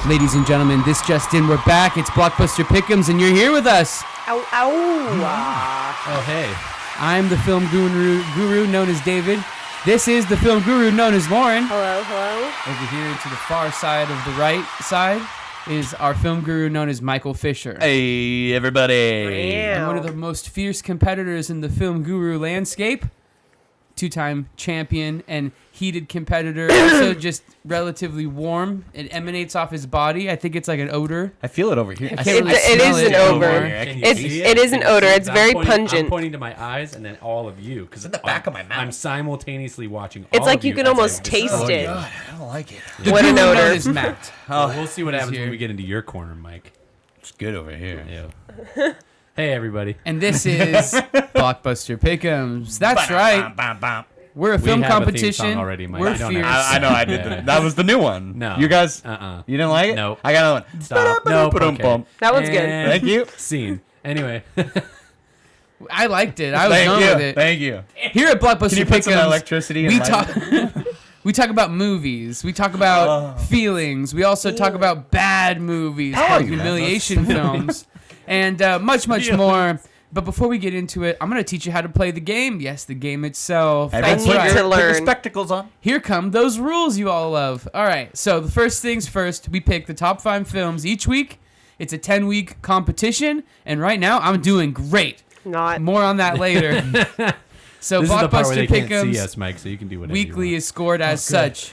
Ladies and gentlemen, this just in, we're back. It's Blockbuster Pick-ems, and you're here with us. Ow, ow. Oh, hey. I'm the film guru known as David. This is the film guru known as Lauren. Hello, hello. Over here to the far side of the right side is our film guru known as Michael Fisher. Hey, everybody. And one of the most fierce competitors in the film guru landscape. Two-time champion and heated competitor. Also just relatively warm. It emanates off his body. I think it's like an odor. I feel it over here. It is an odor. It is an odor. It's very pungent. I'm pointing to my eyes and then all of you. Because in the back of my mouth. I'm simultaneously watching all It's like of you can almost taste it. God, I don't like it. The What an guru odor. known as Matt. Well, we'll see what happens here. when we get into your corner, Mike. It's good over here. Yeah. Hey, everybody. And this is Blockbuster Pick-ems. That's right. We're a film We have a theme competition. song already, Mike. We're You don't fierce. have I know I did that. That was the new one. No. You guys, Uh-uh. you didn't like it? Nope. I got another one. Stop. Nope. Okay. That one's good. And Thank you. Scene. Anyway. I liked it. I was Thank going you. with it. Thank you. Here at Blockbuster Can you put some Pick-ems, electricity in we my talk. We talk about movies. We talk about feelings. We also talk about bad movies, How are you, humiliation films, and much more. But before we get into it, I'm going to teach you how to play the game. Yes, the game itself. Everyone That's need right. to Put your learn. spectacles on. Here come those rules you all love. All right, so the first things first, we pick the top 5 films each week. It's a 10-week competition, and right now I'm doing great. Not. More on that later. So This is the part where Blockbuster they can't see Pick-ems us, Mike, so you can do whatever weekly you is scored as such.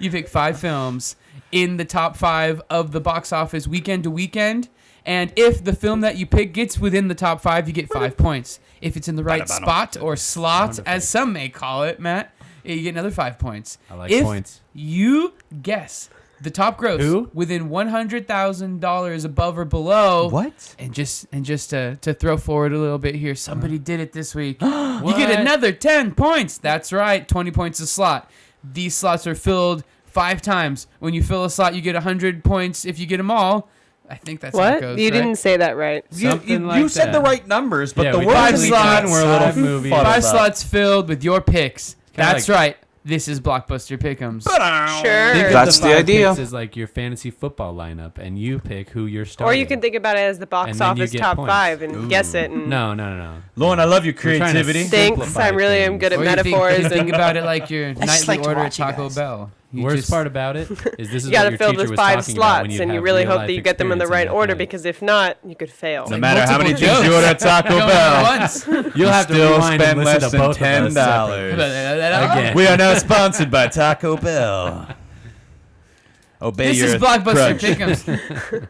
You pick 5 films in the top 5 of the box office weekend to weekend. And if the film that you pick gets within the top 5, you get 5 points. If it's in the right spot or slot, as some may call it, Matt, you get another 5 points. I like if points. you guess the top gross within $100,000 above or below. What? And just to throw forward a little bit here, somebody did it this week. You get another 10 points. That's right, 20 points a slot. These slots are filled 5 times. When you fill a slot, you get 100 points if you get them all. I think that's how it What? goes, You right? didn't say that right. You said the right numbers, but Yeah, the we words did. we 5 did were a little slots, movies. fuddled 5 up. slots filled with your picks. Kinda That's right. This is Blockbuster Pick-ems. Sure. Think of That's the 5 idea. picks as like your fantasy football lineup, and you pick who you're starting. Or you can think about it as the box And then you office get top points. 5 and guess it. And No. Lauren, I love your We're trying to creativity. Thanks. simplify I really am things. good at Or you metaphors. think and about it like your just nightly like to order at watch you Taco guys. Bell. The worst part about it is this is you got what to your fill teacher those was 5 talking about when slots, you and you have really hope real-life that you get them in the experience right order, your head. because if not, you could fail. No matter how many multiple things you jokes. order at Taco Going Bell, once. You'll have to still rewind spend and listen less to than both of us $10. separately. Again. We are now sponsored by Taco Bell. Obey This your is Blockbuster crunch. Pick-ems.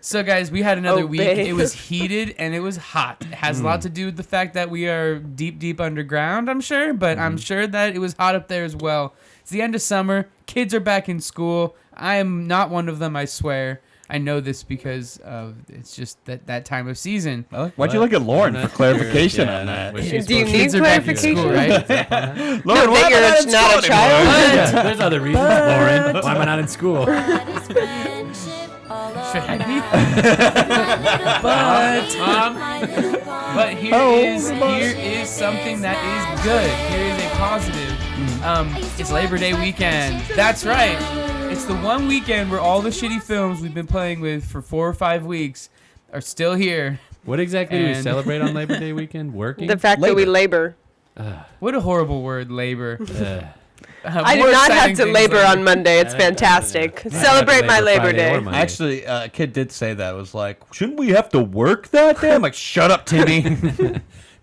So, guys, we had another week. Obey. It was heated and it was hot. It has a lot to do with the fact that we are deep underground, I'm sure. But I'm sure that it was hot up there as well. It's the end of summer. Kids are back in school. I am not one of them, I swear. I know this because of it's just that time of season. Why'd you look at Lauren for clarification Yeah, on that? was she Do you supposed to- need Kids are back in school, clarification? right? Lauren, No, why that am I you're in not a school child? anymore? Yeah, there's other reasons, Lauren. Why am I not in school? Should I be? But here is something that is good. Here is a positive. It's Labor Day weekend. That's right. It's the one weekend where all the shitty films we've been playing with for 4 or 5 weeks are still here. What exactly do we And- celebrate on Labor Day weekend? Working? The fact that we labor. What a horrible word, labor. I More do not exciting have to things labor like- on Monday. It's fantastic. Celebrate my Labor Friday Day. or Monday. Actually, a kid did say that. It was like, shouldn't we have to work that day? I'm like, shut up, Timmy.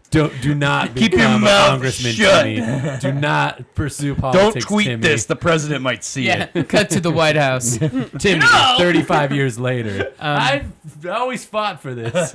Do not Keep your become a mouth congressman, shut. Timmy. Do not pursue Don't politics, tweet Timmy. this. The president might see Yeah, it. cut to the White House. Timmy, 35 years later. I've always fought for this.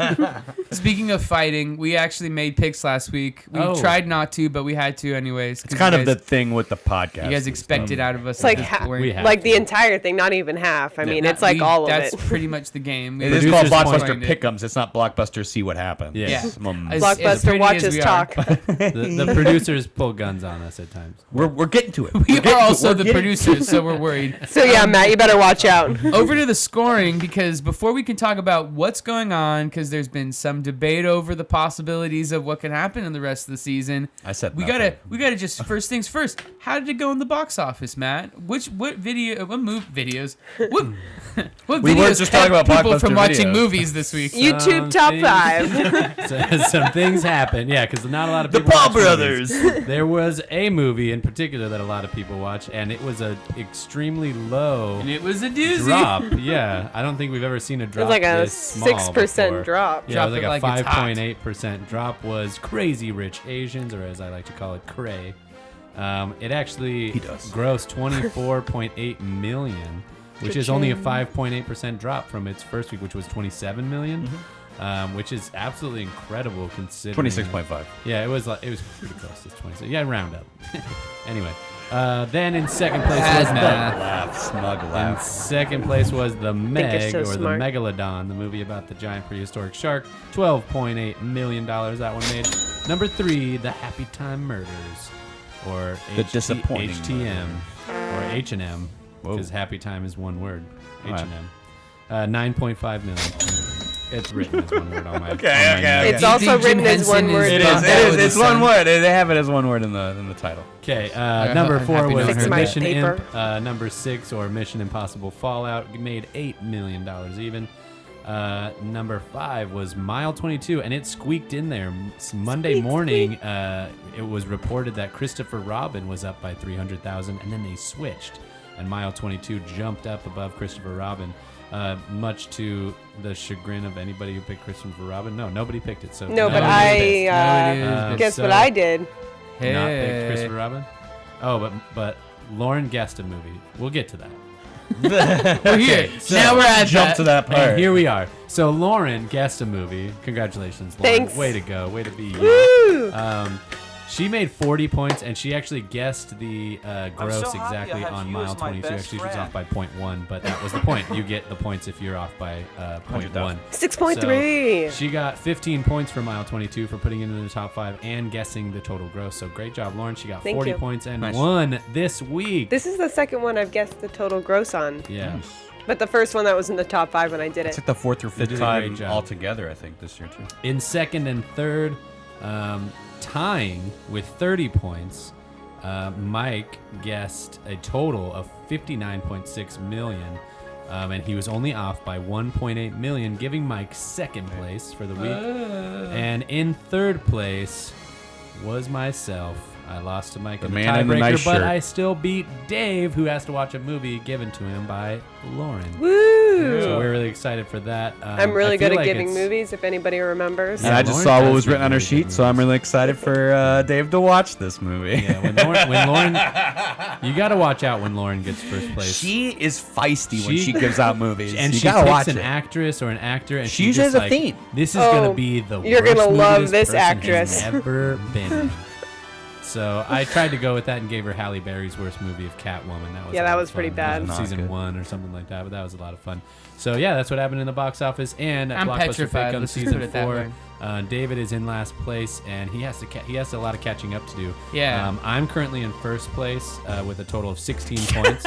Speaking of fighting, we actually made picks last week. We tried not to, but we had to anyways. It's kind of the thing with the podcast. You guys expected out of us. It's like at this point. We have like to. the entire thing, not even half. I mean, it's like all of That's it. pretty much the game. It is called Producers Blockbuster explained it. Pick-ems. It's not Blockbuster See What Happens. Yeah. It's Blockbuster pretty watch as us we talk. The producers pull guns on us at times. We're getting to it. We are also the producers, so we're worried. So yeah, Matt, you better watch out. Over to the scoring, because before we can talk about what's going on, because there's been some debate over the possibilities of what can happen in the rest of the season. I said we gotta just first things first. How did it go in the box office, Matt? What videos? What We videos weren't just talking kept about people from Blockbuster watching videos. movies this week? YouTube top 5. Some things happen, yeah, because not a lot of The people. Paul watch Brothers. movies. There was a movie in particular that a lot of people watch, and it was a extremely low And it was a doozy. drop. Yeah, I don't think we've ever seen a drop. It was like a this small 6% before. drop. Yeah, it was Drop like it a like it's hot. 5.8% drop. Was Crazy Rich Asians, or as I like to call it, Cray. It actually grossed 24.8 million, which is only a 5.8% drop from its first week, which was 27 million, which is absolutely incredible considering. 26.5. Yeah, it was pretty close to 26. Yeah, round up. Anyway, then in second place was Smug in laugh. second place was The Meg, so or smart. The Megalodon, the movie about the giant prehistoric shark. $12.8 million that one made. Number 3, The Happy Time Murders, or The disappointing HTM, or H&M, because Happy Time is one word. H&M. 9.5 million. It's written as one word on my. Okay. It's also Jim written as one Henson word. is It Bob is. Dylan It's is one son. word. They have it as one word in the title. Okay, number 4 happy was to hear Mission that. Number 6, or Mission Impossible Fallout, made $8 million even. Number 5 was Mile 22, and it squeaked in there. Monday morning, it was reported that Christopher Robin was up by 300,000, and then they switched, and Mile 22 jumped up above Christopher Robin. Much to the chagrin of anybody who picked Christopher Robin. No, nobody picked it. So No, but Nobody I guess so- what I did. not picked Christopher Robin. Oh, but Lauren guessed a movie. We'll get to that. We're here. so now we're at Jump to that part. And here we are. So Lauren guessed a movie. Congratulations, Lauren. Thanks. Way to go. Way to be you. Woo! She made 40 points, and she actually guessed the gross so happy exactly I have on you mile as my 22. best Actually, she was friend. off by 0.1, but that was the point. You get the points if you're off by 0.1. 6.3. So she got 15 points for mile 22 for putting it in the top 5 and guessing the total gross. So great job, Lauren. She got Thank 40 you. points and Nice. won this week. This is the second one I've guessed the total gross on. Yeah. But the first one that was in the top 5 when I did It's it. like the 4th or 5th did a time great job. altogether, I think, this year too. In second and third, tying with 30 points, Mike guessed a total of 59.6 million, and he was only off by 1.8 million, giving Mike second place for the week. And in third place was myself. I lost to Mike in the man in the tiebreaker, nice but shirt. I still beat Dave, who has to watch a movie given to him by Lauren. Woo! So we're really excited for that. I'm really I feel good at like giving it's- movies, if anybody remembers. And Yeah, I just Lauren saw what does was make written on her really good sheet, so I'm movies. really excited for Dave to watch this movie. Yeah, when Lauren, you got to watch out when Lauren gets first place. She is feisty when She- she gives out movies. and you she gotta picks watch an it. actress or an actor, and She she usually just has a like, theme. this is Oh, gonna be the you're worst gonna movie love this person has actress. ever been in. So I tried to go with that and gave her Halle Berry's worst movie of Catwoman. That was Yeah, a that lot was of pretty fun. bad. That was Not season good. 1 or something like that, but that was a lot of fun. So yeah, that's what happened in the box office and at I'm Blockbuster petrified. Pick-ems Let's just season put it that 4. way. David is in last place, and he has a lot of catching up to do. Yeah. I'm currently in first place with a total of 16 points.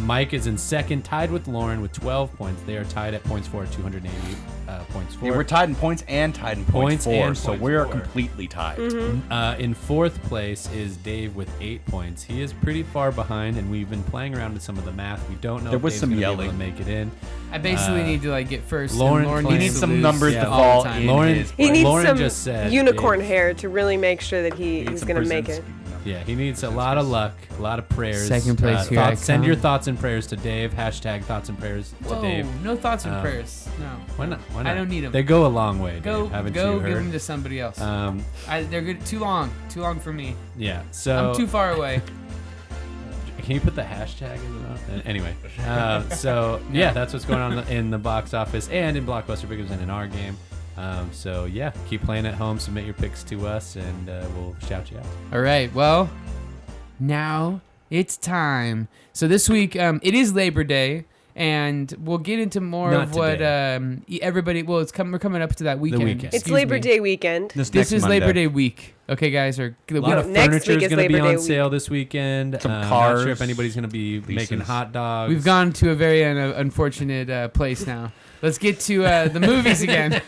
Mike is in second, tied with Lauren with 12 points. They are tied at points for 280 points for. Yeah, we're tied in points and tied in Points points for, and so points we're for. completely tied. In fourth place is Dave with 8 points. He is pretty far behind, and we've been playing around with some of the math. We don't know There if was Dave's some gonna be able yelling. to make it in. I basically need to like get first. Lauren and Lauren claims- needs He to needs some lose numbers to all fall the time. in. Lauren, his He needs Lauren some just said unicorn Dave- hair to really make sure that he's going to make it. Yeah, he needs a lot of luck, a lot of prayers. Second place, here I thoughts, send come. your thoughts and prayers to Dave. Hashtag thoughts and prayers to Whoa, Dave. no thoughts and Um, prayers. No. Why not? Why not? I don't need 'em. They go a long way, Dave. Go, Haven't go, you give heard? them to somebody else. They're good. Too long for me. Yeah, so... I'm too far away. Can you put the hashtag in the anyway? So yeah, that's what's going on in the box office and in Blockbuster Pick-ems and in our game. So yeah, keep playing at home. Submit your picks to us, and we'll shout you out. All right. Well, now it's time. So this week, it is Labor Day, And we'll get into more Not of what everybody. Well, we're coming up to that weekend. weekend. It's Excuse Labor me. Day weekend. This is Labor Day week. Okay, guys. A lot of Next furniture week is is going to be Labor on Day sale this weekend. Some Not cars, sure if anybody's going to be making hot dogs. We've gone to a very unfortunate place now. Let's get to the movies again.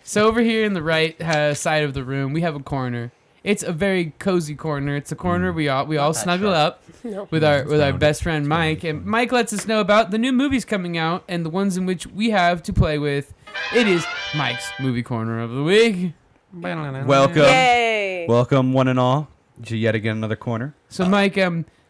So over here in the right side of the room, we have a corner. It's a very cozy corner. It's a corner we all snuggle up with our best friend Mike, and Mike lets us know about the new movies coming out and the ones in which we have to play with. It is Mike's movie corner of the week. Welcome. Yay! Welcome, one and all, to yet again another corner. So Mike,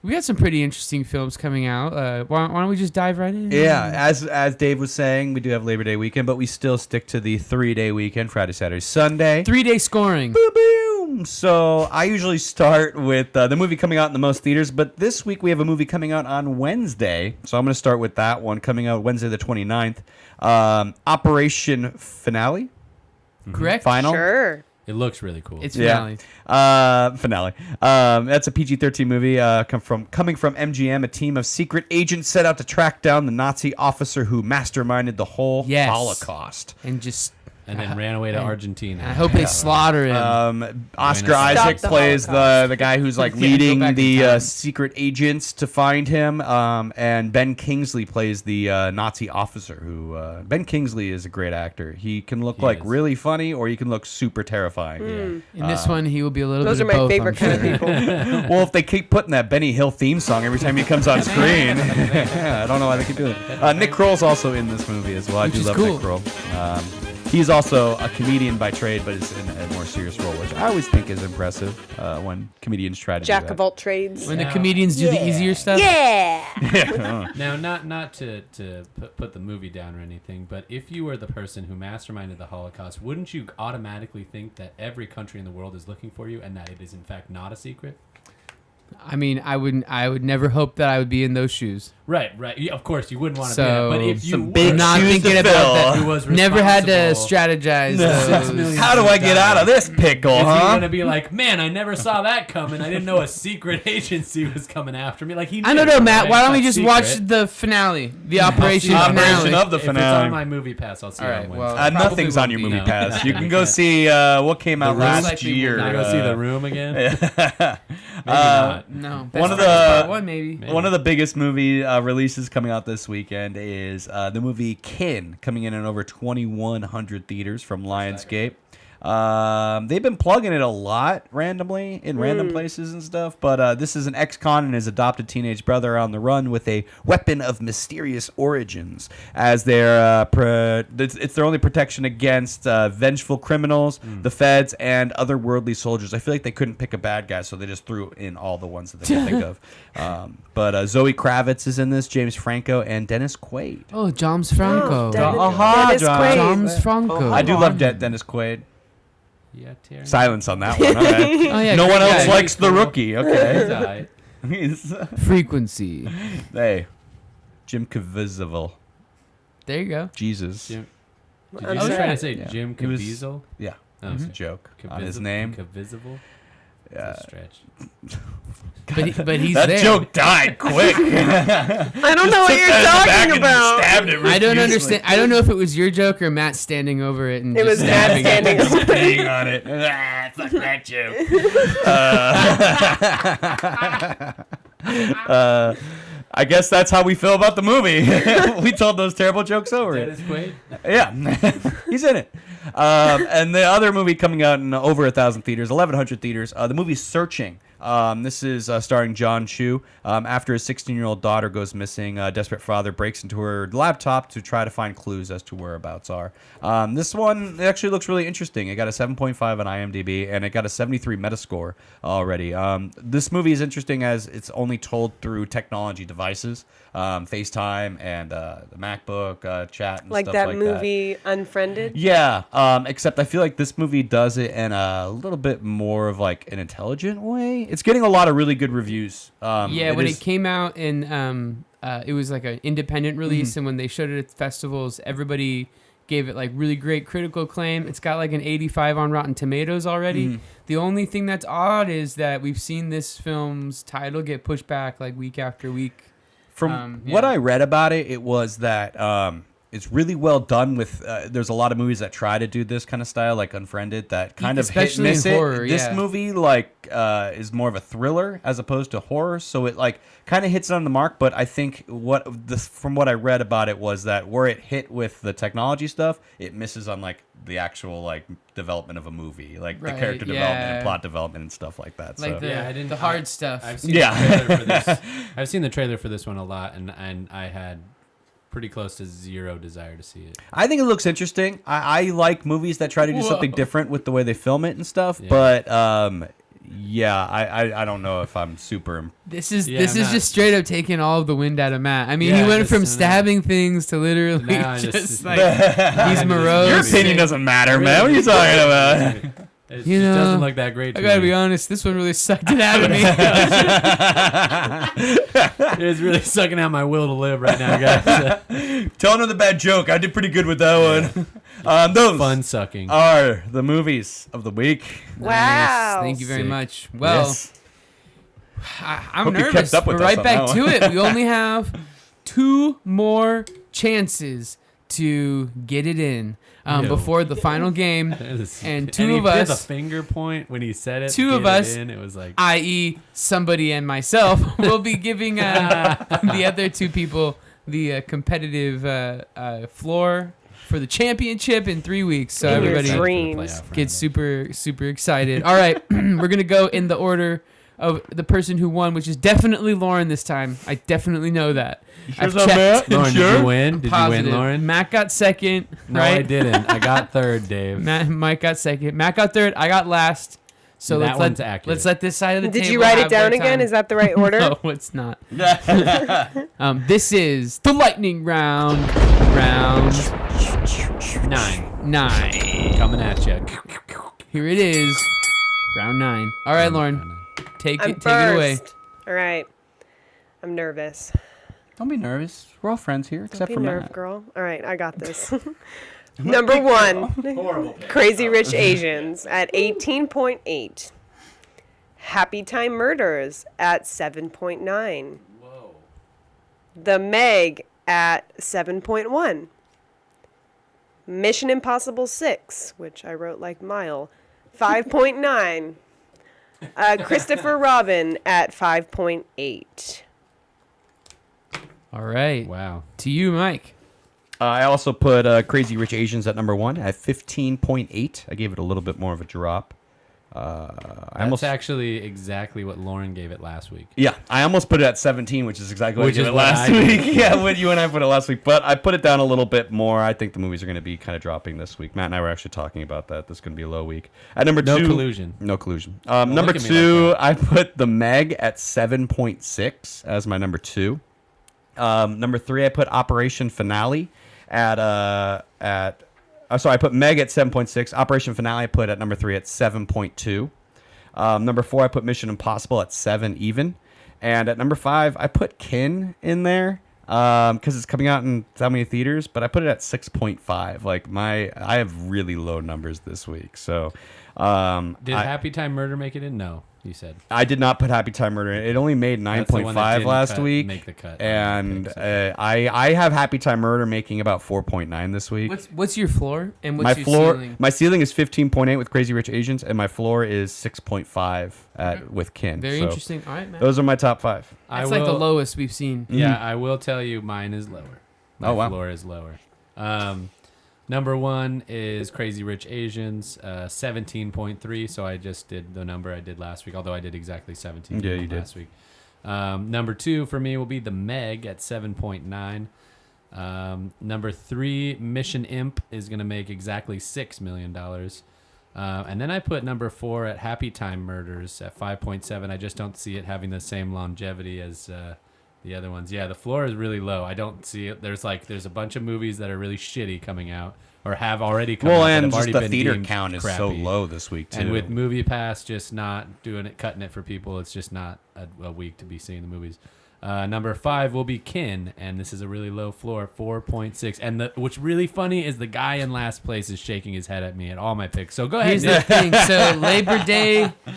we got some pretty interesting films coming out. Why don't we just dive right in? Yeah, as Dave was saying, we do have Labor Day weekend, but we still stick to the 3-day weekend: Friday, Saturday, Sunday. 3-day scoring. Boom, boom. So I usually start with the movie coming out in the most theaters, but this week we have a movie coming out on Wednesday. So I'm going to start with that one coming out Wednesday the 29th. Operation Finale. Correct. Final. Sure. It looks really cool. It's finale. Finale. That's a PG-13 movie coming from MGM. A team of secret agents set out to track down the Nazi officer who masterminded the whole Holocaust. And then ran away to Argentina. I hope they slaughter him. Oscar Isaac plays the guy who's like leading the secret agents to find him, and Ben Kingsley plays the Nazi officer. Who Ben Kingsley is a great actor. He can look really funny, or he can look super terrifying. In this one, he will be a little Those bit are of my both. favorite kind of people. Well, if they keep putting that Benny Hill theme song every time he comes on screen, I don't know why they keep doing it. Nick Kroll's also in this movie as well. I do love Nick Kroll. He's also a comedian by trade, but is in a more serious role, which I always think is impressive when comedians try to Jack do that. of all trades. When the comedians do the easier stuff. Yeah. Now, not to put the movie down or anything, but if you were the person who masterminded the Holocaust, wouldn't you automatically think that every country in the world is looking for you and that it is in fact not a secret? I mean, I would never hope that I would be in those shoes. Right. Yeah, of course, you wouldn't want to So, do that. But if you some were, big not shoes thinking to about fill. that. who was Never had to responsible- strategize. $6 those. million. How do I get out of this pickle, Is he huh? gonna be like, man, I never saw that coming. I didn't know a secret agency was coming after me. Like he. I don't knew, know, Matt. right? Why don't we It's just not watch secret. the finale, the Operation I'll see the finale? Operation of the If it's finale. on my movie pass, I'll see All it right, on well, Wednesday. probably Nothing's on your won't movie be. pass. You can go see what came out Room? last Likely year. Can I go see The Room again? Maybe not. No. One of That's the- part one maybe. One of the biggest movie releases coming out this weekend is the movie Kin, coming in at over 2,100 theaters from Lionsgate. They've been plugging it a lot randomly in random places and stuff, but this is an ex-con and his adopted teenage brother on the run with a weapon of mysterious origins as their it's their only protection against vengeful criminals, the feds, and otherworldly soldiers. I feel like they couldn't pick a bad guy, so they just threw in all the ones that they could think of. But Zoe Kravitz is in this, James Franco, and Dennis Quaid. Oh, James Franco. Dennis Quaid. James Franco. I do love Dennis Quaid. Yeah, Terry. Silence on that one. All right. Oh, yeah, No one great else guy. likes the rookie. Okay. It's all right. Frequency. Hey, Jim Caviezel. There you go. Jesus. Did I'm you sorry. try to say Yeah. Jim He was- Caviezel? Yeah. Oh, It was a okay. joke on his Caviezel- name. Caviezel? Yeah. That's a stretch. But he's That there. joke died quick. I don't know what you're talking about. I don't understand. I don't know if it was your joke or Matt standing over it and It was just Matt stabbing it. standing. Bang on it. Fuck that joke. I guess that's how we feel about the movie. We told those terrible jokes over it. Dennis Quaid? Yeah, he's in it. And the other movie coming out in over 1,000 theaters, 1,100 theaters, the movie Searching. This is starring John Chu. After his 16-year-old daughter goes missing, a desperate father breaks into her laptop to try to find clues as to whereabouts are. This one actually looks really interesting. It got a 7.5 on IMDb, and it got a 73 Metascore already. This movie is interesting as it's only told through technology devices, FaceTime and the MacBook, chat and Like stuff that like movie Unfriended. yeah, except I feel like this movie does it in a little bit more of like an intelligent way. It's getting a lot of really good reviews. Yeah, when it came out and it was like an independent release, and when they showed it at festivals, everybody gave it like really great critical acclaim. It's got like an 85 on Rotten Tomatoes already. The only thing that's odd is that we've seen this film's title get pushed back like week after week. From what I read about it, it was that it's really well done with there's a lot of movies that try to do this kind of style, like Unfriended, that kind of hit Especially miss in it. horror, This yeah. movie is more of a thriller as opposed to horror, so it kind of hits it on the mark. But I think from what I read about it was that where it hit with the technology stuff, it misses on the actual development of a movie, the character development and plot development and stuff like that. Like So the hard stuff. I've seen the trailer for this. I've seen the trailer for this one a lot, and I had pretty close to zero desire to see it. I think it looks interesting. I like movies that try to do something different with the way they film it and stuff. Yeah. But I don't know if I'm super. This is Yeah, just straight up taking all of the wind out of Matt. I mean, Yeah, he went just- from no. stabbing things to literally Now I just just- he's morose. Your opinion doesn't matter, man. What are you talking about? It You just know, doesn't look that great. I To gotta me. be honest, this one really sucked it out of me. It's really sucking out my will to live right now, guys. Tell another bad joke. I did pretty good with that one. Those Fun sucking. are the movies of the week. Wow. Thank you very Sick. much. Well, Yes. I'm Hope you nervous. kept up with We're us right on back that to one. it. We only have 2 more chances to get it in Yo. before the final game, and two he of did us- the finger point when he said it. two get of us- It, in, it was like i.e., somebody and myself, will be giving the other 2 people the competitive floor for the championship in 3 weeks. So In your everybody dreams. gets super excited. All right, we're gonna go in the order of the person who won, which is definitely Lauren this time. I definitely know that. I've checked. Lauren, did you win? Did you Positive. win, Lauren? Matt got second. No, right? I didn't. I got third, Dave. Mike got second. Matt got third. I got last. So That one's let's accurate. let this side of the Did table you write it have their down again? time. Is that the right order? No, it's not. This is the lightning round. Round 9. Coming at you. Here it is. Round 9. All right, Lauren, take I'm it away. first. All right. I'm nervous. Don't be nervous. We're all friends here, except Be for nerve Matt. girl. All right, I got this. Number 1, Crazy Rich Asians at 18.8. Happy Time Murders at 7.9. Whoa. The Meg at 7.1. Mission Impossible 6, which I wrote like mile, 5.9. Christopher Robin at 5.8. All right. Wow. To you, Mike. I also put Crazy Rich Asians at number 1 at 15.8. I gave it a little bit more of a drop. That's actually exactly what Lauren gave it last week. Yeah, I almost put it at 17, which is exactly what Which I gave is it what last I week. did. Yeah, when you and I put it last week. But I put it down a little bit more. I think the movies are going to be kind of dropping this week. Matt and I were actually talking about that. This is going to be a low week. At number 2... No collusion. No collusion. Don't Number look at me 2, like I put The Meg at 7.6 as my number 2. Number 3, I put Operation Finale I put Meg at 7.6. Operation Finale I put at number 3 at 7.2. Number 4, I put Mission Impossible at 7 even. And at number 5, I put Kin in there because it's coming out in so many theaters, but I put it at 6.5. I have really low numbers this week. So Did Happy Time Murder make it in? No, you said. I did not put Happy Time Murder in. It only made That's the one that 9.5 didn't last week. make the cut. And Okay, so- I have Happy Time Murder making about 4.9 this week. What's your floor and what's My your floor, ceiling? my ceiling is 15.8 with Crazy Rich Asians, and my floor is 6.5 with Kin. Very So interesting. All right, Matt. Those are my top 5. That's like the lowest we've seen. Yeah, I will tell you, mine is lower. My Oh, wow. floor is lower. Number 1 is Crazy Rich Asians, 17.3. So I just did the number I did last week, although I did exactly 17 Yeah, you did. last week. Number 2 for me will be The Meg at 7.9. Number 3, Mission Imp is going to make exactly $6 million. And then I put number 4 at Happy Time Murders at 5.7. I just don't see it having the same longevity as the other ones. Yeah, the floor is really low. I don't see it. There's a bunch of movies that are really shitty coming out or have already come out. Well, that and have just already the been theater deemed count is so crappy. low this week, too. And with Movie Pass just not doing it, cutting it for people, it's just not a week to be seeing the movies. Number 5 will be Kin, and this is a really low floor, 4.6. And what's really funny is the guy in last place is shaking his head at me at all my picks. So go ahead. Here's the thing. So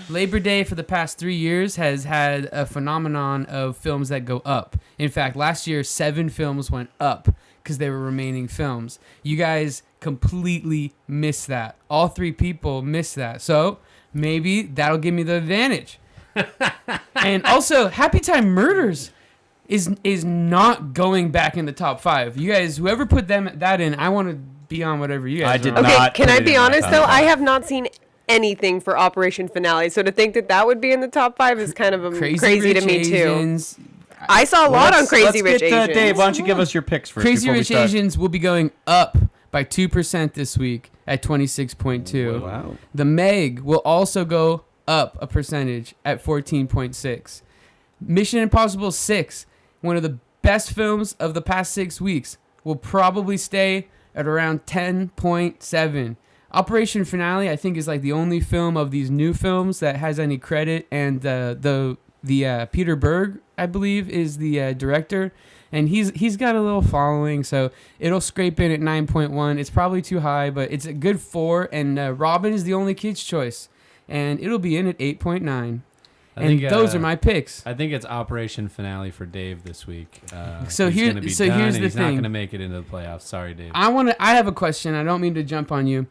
Labor Day for the past 3 years has had a phenomenon of films that go up. In fact, last year 7 films went up because they were remaining films. You guys completely missed that. All 3 people missed that. So maybe that'll give me the advantage. And also, Happy Time Murders is not going back in the top 5. You guys, whoever put that in, I want to be on whatever you guys. I did are on. Okay, not can put I it be in my honest top though? I five. have not seen anything for Operation Finale, so to think that would be in the top 5 is kind of crazy to Rich me too. Asians. I saw a lot on Crazy Rich Let's get Asians. Dave, why don't you give us your picks first? Crazy before we Rich start? Asians will be going up by 2% this week at 26.2. Wow. The Meg will also go up a percentage at 14.6. Mission Impossible 6, one of the best films of the past 6 weeks, will probably stay at around 10.7. Operation Finale, I think, is like the only film of these new films that has any credit, and the Peter Berg, I believe, is the director, and he's got a little following, so it'll scrape in at 9.1. It's probably too high, but it's a good 4, and Robin is the only kid's choice, and it'll be in at 8.9. And those are my picks. I think it's Operation Finale for Dave this week. So he's here- gonna be so done, here's and the he's not thing. going to make it into the playoffs. Sorry, Dave. I have a question. I don't mean to jump on you.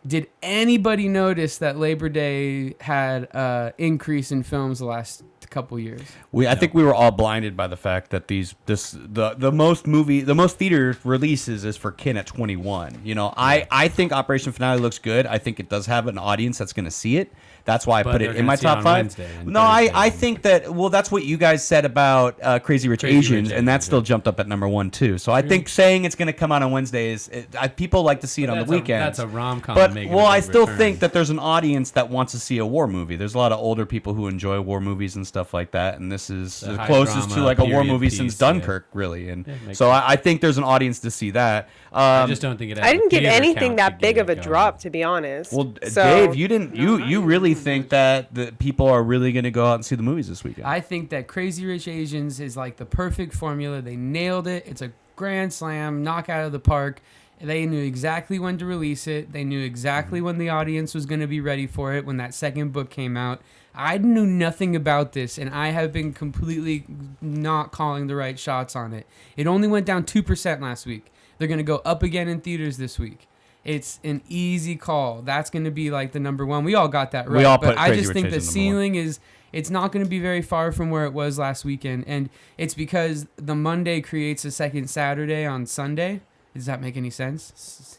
Did anybody notice that Labor Day had increase in films the last couple years? I think we were all blinded by the fact that the most theater releases is for Kin at 21. You know, I think Operation Finale looks good. I think it does have an audience that's going to see it. That's why I But put they're it in gonna my see it top on 5. Wednesday and No, Thursday. I think that, that's what you guys said about Crazy Rich Crazy Rich Asians, and that Asians, still yeah. jumped up at number 1 too. So I think saying it's going to come out on Wednesdays, people like to see it on the weekends. That's a rom-com. But making a big I still return. think that there's an audience that wants to see a war movie. There's a lot of older people who enjoy war movies and stuff like that, and this is The the high closest to drama, like a war period movie piece, since yeah. Dunkirk, really. And makes so sense. I think there's an audience to see that. I just don't think it. Has I didn't the give theater anything count that to big get of a it going. drop, to be honest. Well, So- Dave, you didn't. You really think that the people are really going to go out and see the movies this weekend? I think that Crazy Rich Asians is like the perfect formula. They nailed it. It's a grand slam, knock out of the park. They knew exactly when to release it. They knew exactly when the audience was going to be ready for it when that second book came out. I knew nothing about this, and I have been completely not calling the right shots on it. It only went down 2% last week. They're going to go up again in theaters this week. It's an easy call. That's going to be like the number 1. We all got that right. We all but put I Crazy just Rich think the Asians number 1. ceiling is it's not going to be very far from where it was last weekend, and it's because the Monday creates a second Saturday on Sunday. Does that make any sense?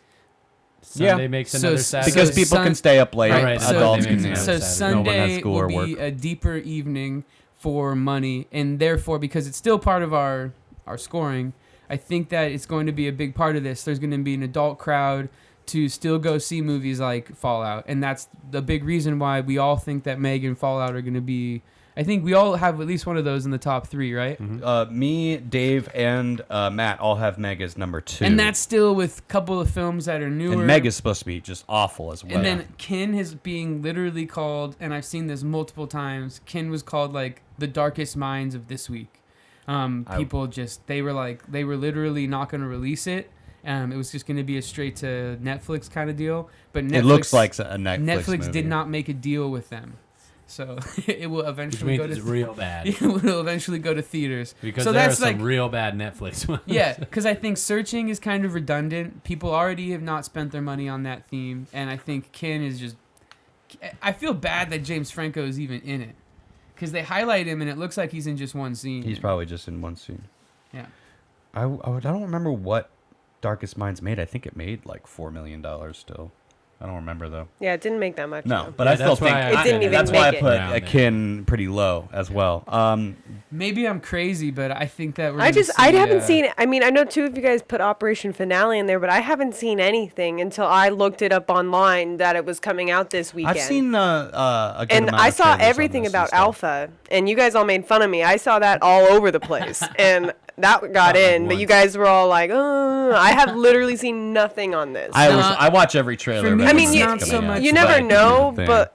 Sunday Yeah. makes So another s- Saturday. because people can stay up late. Right, Adults Sunday can. makes So sense. No one has Sunday school will or be work. a deeper evening for money, and therefore, because it's still part of our scoring, I think that it's going to be a big part of this. There's going to be an adult crowd to still go see movies like Fallout, and that's the big reason why we all think that Meg and Fallout are going to be. I think we all have at least one of those in the top 3, right? Me, Dave, and Matt all have Meg as number 2. And that's still with a couple of films that are newer. and Meg is supposed to be just awful as well. And then Kin is being literally called, and I've seen this multiple times. Kin was called like the darkest minds of this week. People they were literally not going to release it. It was just going to be a straight to Netflix kind of deal. But Netflix, it looks like a Netflix Netflix did movie. not make a deal with them, so it will Which eventually means go it's to real bad. it will eventually go to theaters. Because so there are that's some like real bad Netflix ones. yeah, because I think Searching is kind of redundant. People already have not spent their money on that theme, and I think Kin is just. I feel bad that James Franco is even in it, because they highlight him and it looks like he's in just one scene. He's probably just in one scene. Yeah. I don't remember what Darkest Minds made. I think it made like $4 million still. I don't remember though. Yeah, it didn't make that much. No, though. but Yeah, I still that's think why I It didn't even that's why I make it. put Around a there. Kin pretty low as well. Maybe I'm crazy, but I think that we're. I gonna haven't see, seen. I mean, I know 2 of you guys put Operation Finale in there, but I haven't seen anything until I looked it up online that it was coming out this weekend. I've seen a good and amount I of saw trailers on everything this and about stuff. Alpha, and you guys all made fun of me. I saw that all over the place, and That got Not like in, but once. you guys were all like, "Oh, I have literally seen nothing on this." I watch every trailer. For me, of I mean, everything you, that's so coming out. much you It's never like a know, weird thing. but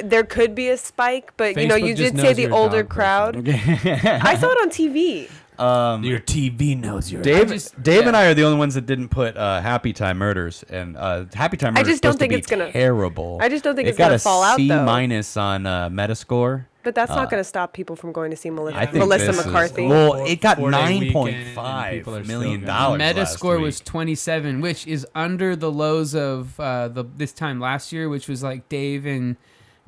there could be a spike. But you know, Facebook you just did say knows the you're a older dog crowd. person. I saw it on TV. Your TV knows you're. Dave and I are the only ones that didn't put Happy Time Murders, and Happy Time Murders just don't supposed think to be it's gonna- terrible. I just don't think it it's gonna got fall a out, C- though. on Metascore. But that's not going to stop people from going to see I think Melissa this is- McCarthy. well, it got Four-day weekend, and people $9.5 are still million going. last Metascore week. was 27, which is under the lows of this time last year, which was like Dave and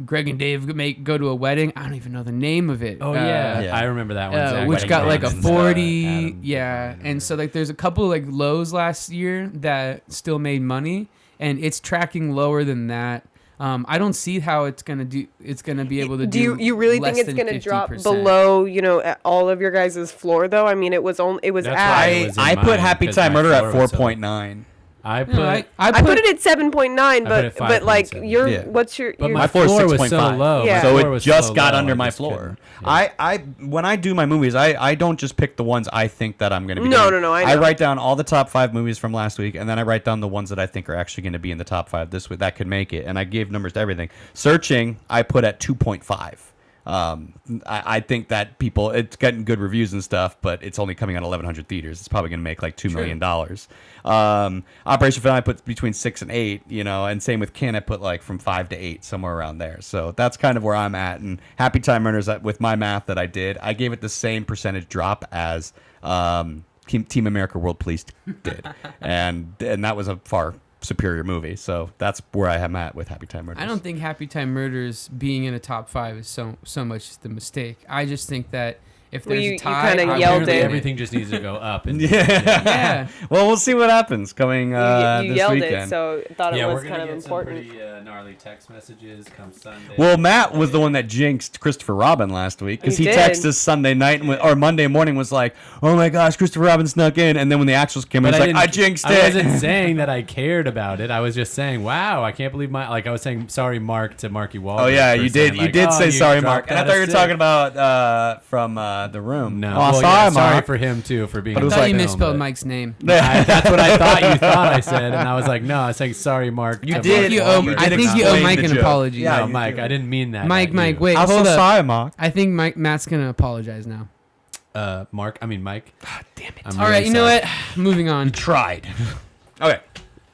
Greg and Dave go to a wedding. I don't even know the name of it. Oh Yeah. I remember that one. Zach which got like a Bagans, 40, Adam yeah. Devine, And so like there's a couple like lows last year that still made money, and it's tracking lower than that. I don't see how it's gonna do. It's gonna be able to do. You really less think it's than going to drop 50%. below, all of your guys' floor though? I mean, it was That's why at. it was in I put mine, Happy 'cause Time my Murder at floor was so- 4.9. I put. No, I I put it at 7.9, put it but like 5.7. your Yeah. what's your But your- my floor is floor was 6.5. so low. Yeah. My So floor it was just so got low, under I my just floor. couldn't. Yeah. I when I do my movies, I don't just pick the ones I think that I'm going to be No, doing. no, I know. write down all the top 5 movies from last week, and then I write down the ones that I think are actually going to be in the top 5 this week that could make it. And I gave numbers to everything. Searching, I put at 2.5. I think that it's getting good reviews and stuff, but it's only coming out 1,100 theaters. It's probably going to make like $2 million. Operation Finale, I put between 6 and 8, and same with Ken, I put like from 5 to 8, somewhere around there. So that's kind of where I'm at. And Happy Time Murders, with my math that I did, I gave it the same percentage drop as Team America World Police did, and that was a far superior movie. So that's where I am at with Happy Time Murders. I don't think Happy Time Murders being in a top 5 is so much the mistake. I just think that if Well, there's you a tie, kinda I'm yelled gonna it. win Everything just needs to go up. And Yeah. Well, we'll see what happens coming you this yelled weekend. it, so I thought yeah, it we're was gonna kind of get important. some pretty gnarly text messages come Sunday. Well, Matt was the one that jinxed Christopher Robin last week because He he did. texted us Sunday night or Monday morning was like, "Oh my gosh, Christopher Robin snuck in," and then when the actuals came, in, But he's like, "I didn't- jinxed I it." wasn't saying that I cared about it. I was just saying, wow, I can't believe I was saying sorry, Mark, to Marky Wahlberg. Oh yeah, for you saying, did. like, You did oh, say you sorry, dropped Mark. And I out thought you of were talking sick. about from the room. No, Oh, well, sorry, yeah, Mark. sorry for him too for being. I on thought you film, misspelled but- Mike's name. That's what I thought you thought I said, and I was like, no, I was saying sorry, Mark. You to did. Marky You owe, Wahlberg. I did think you owe explain Mike the an joke. apology. Yeah, No, you Mike, do. I didn't mean that. Mike, at Mike, you. wait, I'm hold so up. sorry, Mark. I think Matt's gonna apologize now. Mike. Damn it. I'm All right, really you know sorry. what? Moving on. Tried. Okay.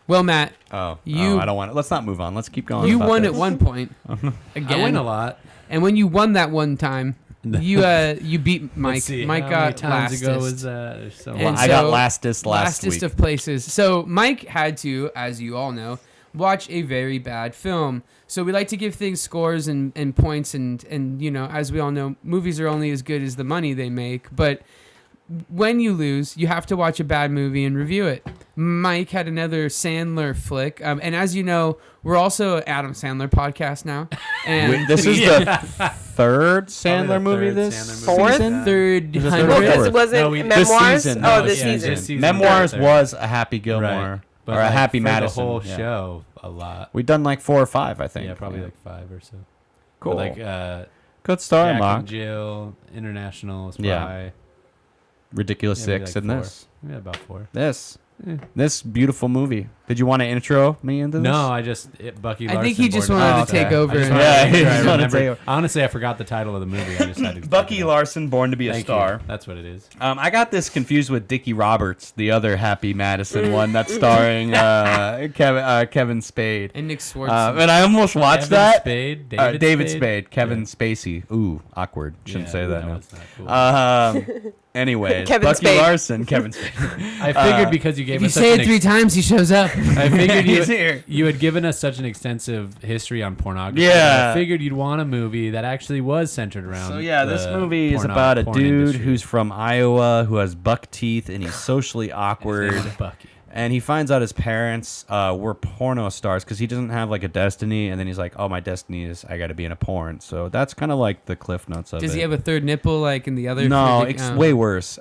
Well, Matt, Oh, You- I don't want to. Let's not move on. Let's keep going. you about won this. at one point. I Again. win a lot. And when you won that one time, you beat Mike. Let's see, Mike how many got times lastest. ago was that? There's so And much. I got so- lastest last lastest week. of places. So Mike had to, as you all know, watch a very bad film. So we like to give things scores and points and as we all know, movies are only as good as the money they make. But when you lose, you have to watch a bad movie and review it. Mike had another Sandler flick. And as you know, we're also an Adam Sandler podcast now. And This is Yeah. the third Sandler the movie third this Sandler movie. season? third Is it hundred. Well, Third. because was it No, we- This memoirs? season. Oh, No, this yeah, season. this season. Memoirs Third. was a Happy Gilmore Right. But or a like, Happy for Madison. The whole yeah. show, a lot. We've done like 4 or 5, I think. Yeah, probably like 5 or so. Cool. But like Good story, Jack Mark. and Jill, International, Spy. Yeah. Ridiculous Yeah, maybe 6 like and 4. this. Yeah, about 4. This beautiful movie. Did you want to intro me into this? No, Bucky I Larson. think he just bored wanted me. to take Okay. over. I just and- wanted Yeah, to make he sure I just wanted to remember. take Honestly, I forgot the title of the movie. I just had to. Bucky Larson, Born to be a Thank Star. You. That's what it is. I got this confused with Dickie Roberts, the other Happy Madison one that's starring Kevin Spade. And Nick Swartz. And I almost watched Kevin that. Spade, David Spade, Kevin Yeah. Spacey. Ooh, awkward. Shouldn't Yeah, say that was not now. cool. Anyways, Kevin Bucky Spade. Larson, Kevin Spade. I figured because you gave if you us say such it an 3 times, he shows up. I figured He's here. you had given us such an extensive history on pornography. Yeah. I figured you'd want a movie that actually was centered around. So yeah, this the movie is porn about a porn dude industry. who's from Iowa who has buck teeth and he's socially awkward. His name is Bucky. And he finds out his parents were porno stars because he doesn't have like a destiny. And then he's like, "Oh, my destiny is I got to be in a porn." So that's kind of like the cliff notes of it. Does he have a third nipple like in the other? No, like, it's way worse.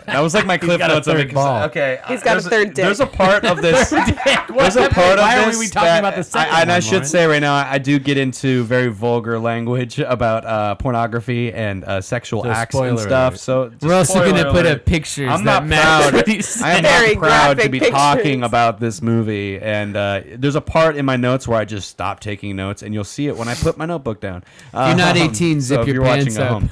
That was like my clip got a notes of it. third ball. Okay, He's got a third dick. There's a part of this. There's a part of Why this. are we talking about the second and I one, should Lauren? say right now, I do get into very vulgar language about pornography and sexual So acts and spoiler stuff. alert. So We're also spoiler gonna put alert. up pictures. I'm that not match proud. what he said. I am Very not proud to graphic be pictures. talking about this movie. And there's a part in my notes where I just stop taking notes, and you'll see it when I put my notebook down. If you're not 18, so zip if your you're pants watching at up. home.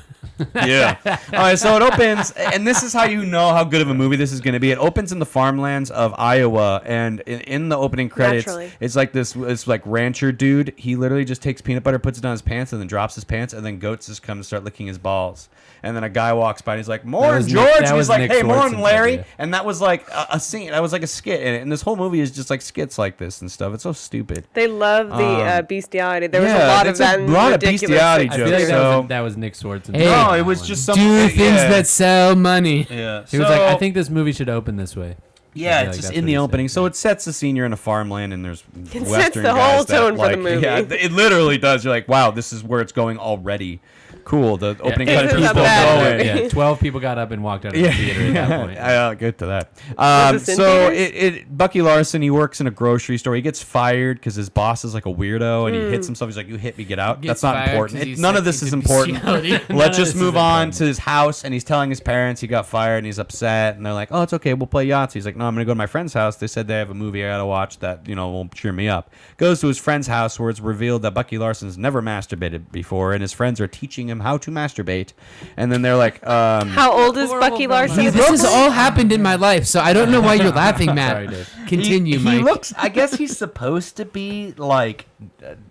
Yeah. All right, so it opens, and this is how you know how good of a movie this is going to be. It opens in the farmlands of Iowa, and in the opening credits, Naturally. it's like this like rancher dude. He literally just takes peanut butter, puts it on his pants, and then drops his pants, and then goats just come and start licking his balls. And then a guy walks by, and he's like, "Morning, was Nick- George." that And he's was like, Nick "Hey, morning, Swartzen's Larry." idea. And that was like a scene. That was like a skit in it. And this whole movie is just like skits like this and stuff. It's so stupid. They love the bestiality. There was a yeah, lot of it's a that. lot of ridiculous bestiality I things. feel like So- that was Nick Swartzen. Hey. No, it was just some. Do things that sell money. Yeah. He was like, I think this movie should open this way. Yeah, I feel it's like just that's in what the he opening. said, So yeah. it sets the scene you're in a farmland and there's sets Western the guys whole that, tone for the like, movie. Yeah, it literally does. You're like, wow, this is where it's going already. Cool. The opening This credits is are a still bad going. movie. Yeah, 12 people got up and walked out of the theater at that point. I'll get to that. Was this in So theaters? Bucky Larson, he works in a grocery store. He gets fired because his boss is like a weirdo and he hits himself. He's like, "You hit me, get out." Gets That's not fired important. 'cause he's None of like this is into important. bestiality. None of Let's this just is move on important. to his house, and he's telling his parents he got fired, and he's upset. And they're like, "Oh, it's okay. We'll play Yahtzee." He's like, "No, I'm gonna go to my friend's house. They said they have a movie I gotta watch that will cheer me up." Goes to his friend's house where it's revealed that Bucky Larson's never masturbated before, and his friends are teaching him how to masturbate. And then they're like, How old is Horrible Bucky villain. Larson? This has all happened in my life, so I don't know why you're laughing, Matt. Sorry, Dave. Continue, he Mike. looks. I guess he's supposed to be like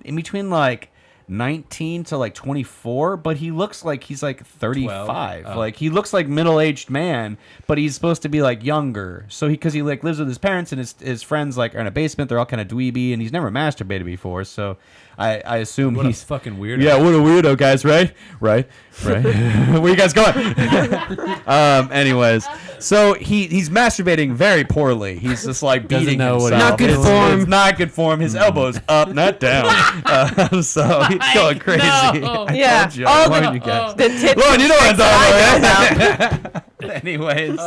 in between like 19 to like 24, but he looks like he's like 35. 12? Oh. Like he looks like middle-aged man, but he's supposed to be like younger. So because he like lives with his parents and his friends like are in a basement, they're all kind of dweeby, and he's never masturbated before. So I assume What a he's. fucking weirdo. Yeah, what a weirdo, guys, right? Right. Where you guys going? Anyways, so he's masturbating very poorly. He's just like Doesn't beating know what himself. he's doing. Not good form. It's not good form. His elbow's up, not down. So he's going crazy. No. I Yeah. told you. All I the- warned you guys. The tits. Lauren, you know what I'm I talking know about, right? Anyways.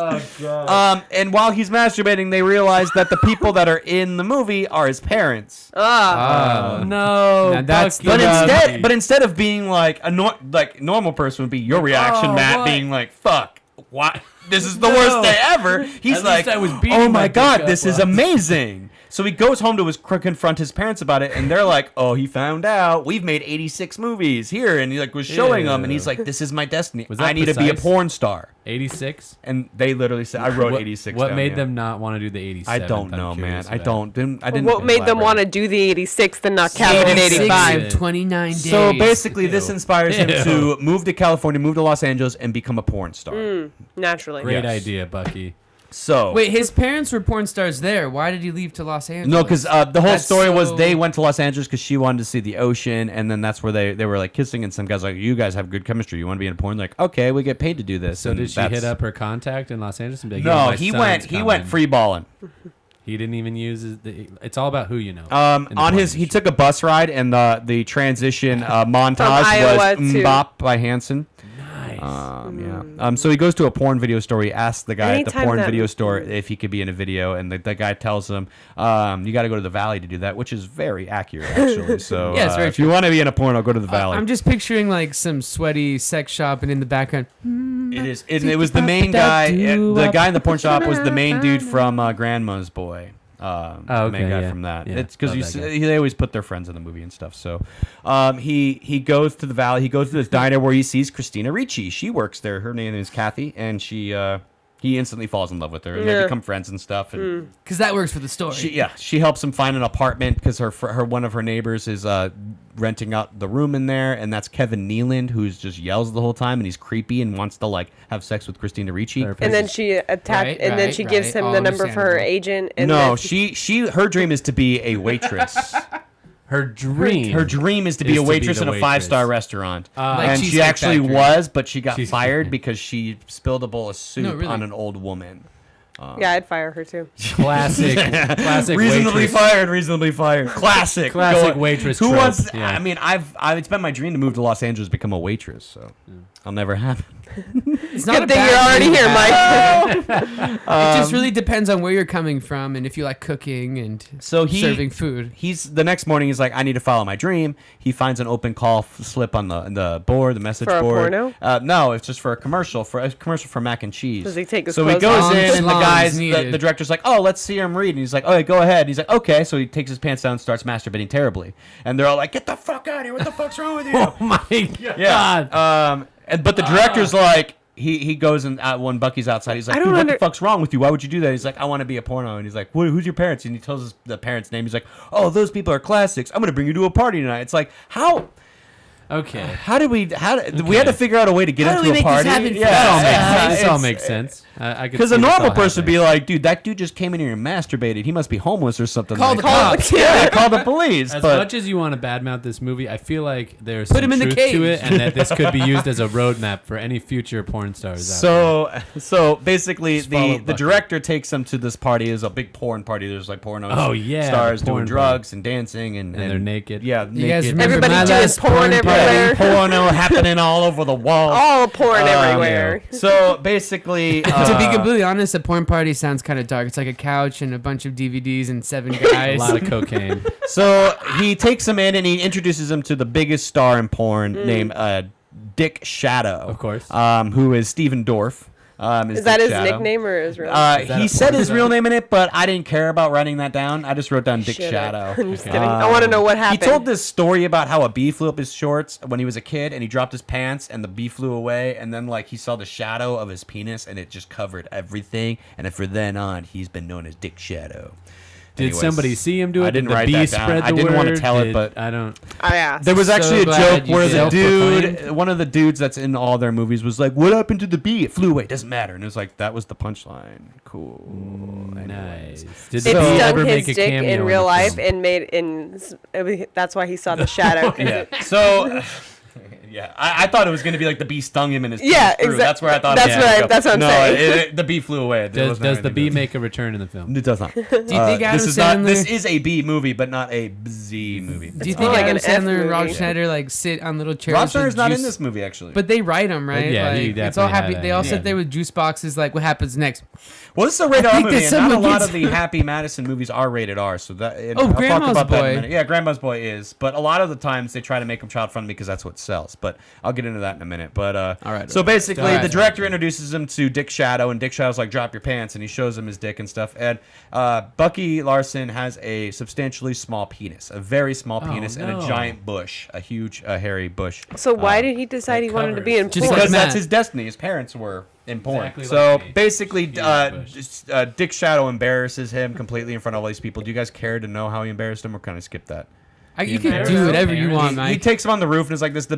And while he's masturbating, they realize that the people that are in the movie are his parents. Oh, no. Now that's Bucky. But instead of being like a normal person would be your reaction, Oh, Matt, what? being like, "Fuck, what? This is the worst day ever." He's At like, least I was beating "Oh my my dick god, up this is while-" amazing." So he goes home to confront his parents about it, and they're like, "Oh, he found out. We've made 86 movies here," and he like was showing them, and he's like, "This is my destiny. Was that I need to be a precise? porn star." 86? And they literally said, "I wrote What- 86." What down, made yeah. them not want to do the 87? I don't know, man. I didn't. What made them want to do the 86 and not cap it at 86 85? and 29 days. So basically, this Ew. inspires him Ew. to move to California, move to Los Angeles, and become a porn star. Naturally. Great Yes. idea, Bucky. So Wait, his parents were porn stars there. Why did he leave to Los Angeles? no, because the whole That's story was so- they went to Los Angeles because she wanted to see the ocean, and then that's where they were like kissing, and some guys like, "You guys have good chemistry. You want to be in porn?" Like, okay, we get paid to do this. So and did she that's- hit up her contact in Los Angeles and be like, "Yo, No, my he son's went coming." free balling. He didn't even use it's all about who you know. in the On porn his, he industry. took a bus ride, and the transition montage Iowa was to- "Mbop" by Hanson. Nice. Yeah. So he goes to a porn video store. He asks the guy at the Anytime porn that- video store if he could be in a video, and the guy tells him, "You got to go to the Valley to do that," which is very accurate, actually. So Yeah, it's very if you want to be in a porn, I'll go to the Valley. I'm just picturing like some sweaty sex shop, and in the background, It is. It was the main guy. The guy in the porn shop was the main dude from Grandma's Boy. The main okay, guy yeah. from that. Yeah, It's because love that guy. they always put their friends in the movie and stuff. So he goes to the Valley. He goes to this diner where he sees Christina Ricci. She works there. Her name is Kathy, and he instantly falls in love with her, and they Yeah. become friends and stuff. And because that works for the story. she helps him find an apartment because one of her neighbors is renting out the room in there, and that's Kevin Nealon, who's just yells the whole time, and he's creepy and wants to like have sex with Christina Ricci. Perfect. And then she Right, and then she right, gives right. him the All number for her understandable. agent. And No, then her dream is to be a waitress. her dream. Her dream is to be Is a to be waitress the in a waitress. 5-star restaurant. Like and she Cheesecake actually Factory. was, but she got Cheesecake fired Factory. because she spilled a bowl of soup No, really? on an old woman. yeah, I'd fire her too. classic Reasonably waitress. fired, reasonably fired. Classic. Classic waitress Who trope, wants? yeah. I mean, it's been my dream to move to Los Angeles, become a waitress. So, I'll never happen. It's not Good thing you're already here, Mike. It just really depends on where you're coming from and if you like cooking and serving food. He's the next morning. He's like, I need to follow my dream. He finds an open call slip on the board, the message For a board. porno? No, it's just for a commercial for mac and cheese. Does he take his so he clothes goes off? in, and Long the director's like, oh, let's see him read. And he's like, okay, go ahead. And he's like, okay. So he takes his pants down and starts masturbating terribly. And they're all like, get the fuck out of here. What the fuck's wrong with you? Oh my god. Yeah. But the director's like, he goes and when Bucky's outside, he's like, dude, what the fuck's wrong with you? Why would you do that? He's like, I want to be a porno. And he's like, who's your parents? And he tells us the parents' name. He's like, oh, those people are classics. I'm going to bring you to a party tonight. It's like, how? Okay. How did we had to figure out a way to get How do into we a make this party? happen This all makes sense. Because a normal person would be like, dude, that dude just came in here and masturbated. He must be homeless or something. Call like the cops. Yeah, call the police. As but much as you want to badmouth this movie, I feel like there's Put some him in the truth cage. to it, and that this could be used as a roadmap for any future porn stars. So basically, Just follow the Bucky. director takes them to this party. It's a big porn party. There's like pornos. Oh, yeah, stars the doing porn drugs and dancing and they're naked. Yeah, You guys naked. remember Everybody my doing last porn everywhere. Porno happening all over the wall. All porn everywhere. So basically, To be completely honest, a porn party sounds kind of dark. It's like a couch and a bunch of DVDs and 7 A guys. lot of cocaine. so he takes him in and he introduces him to the biggest star in porn named Dick Shadow, Of course. who is Steven Dorff. Is that his nickname or his real name? Is that He a said porn his star? real name in it, but I didn't care about writing that down. I just wrote down Dick Should've. Shadow. I'm just Okay. kidding. I want to know what happened. He told this story about how a bee flew up his shorts when he was a kid, and he dropped his pants, and the bee flew away, and then like he saw the shadow of his penis, and it just covered everything. And from then on, he's been known as Dick Shadow. Did Anyways, somebody see him do it? I didn't Did the write bee that down. spread the I didn't want to word? tell it, but I don't. I asked. there was actually a glad joke you where did. the dude, Self-proclaimed? one of the dudes that's in all their movies was like, "What happened to the bee? It flew away. It doesn't matter." And it was like, that was the punchline. Cool. Nice. Anyways. Did It the bee stung ever his make a dick cameo in the real life film? and that's why he saw the shadow. 'cause Yeah. So, yeah, I thought it was gonna be like the bee stung him in his Yeah, penis grew. That's where I thought. That's it was what gonna go. that's what I'm no, saying. the bee flew away. There wasn't Does the anything bee to make a return in the film? It does not. Do you think Adam this is not? Sandler- This is a B movie, but not a Z movie. Do you more think like Adam an F Sandler and Rob movie. Schneider like sit on little chairs? Rob Schneider's with not in juice- this movie actually. But they write them, right? Yeah, he like, it's all definitely happy. had They all that, sit yeah. there with juice boxes. Like, what happens next? well, this is a rated R think movie, that and not a someone lot gets- of the Happy Madison movies are rated R. So that and Oh, I'll talk Grandma's about that in a Boy. minute. Yeah, Grandma's Boy is, but a lot of the times they try to make them child friendly because that's what sells. But I'll get into that in a minute. But All right, so all right. basically, All right. the director introduces him to Dick Shadow, and Dick Shadow's like, "Drop your pants," and he shows him his dick and stuff. And Bucky Larson has a substantially small penis, a very small penis, and a no. giant bush, a huge, hairy bush. So why did he decide he wanted to be in Just porn? like Because Matt. that's his destiny. His parents were in porn. Exactly So like me. basically, Huge bush. Dick Shadow embarrasses him completely in front of all these people. Do you guys care to know how he embarrassed him, or kind of skip that? You can embarrassed do his whatever you parents? want, He Mike. takes him on the roof and is like, "This is the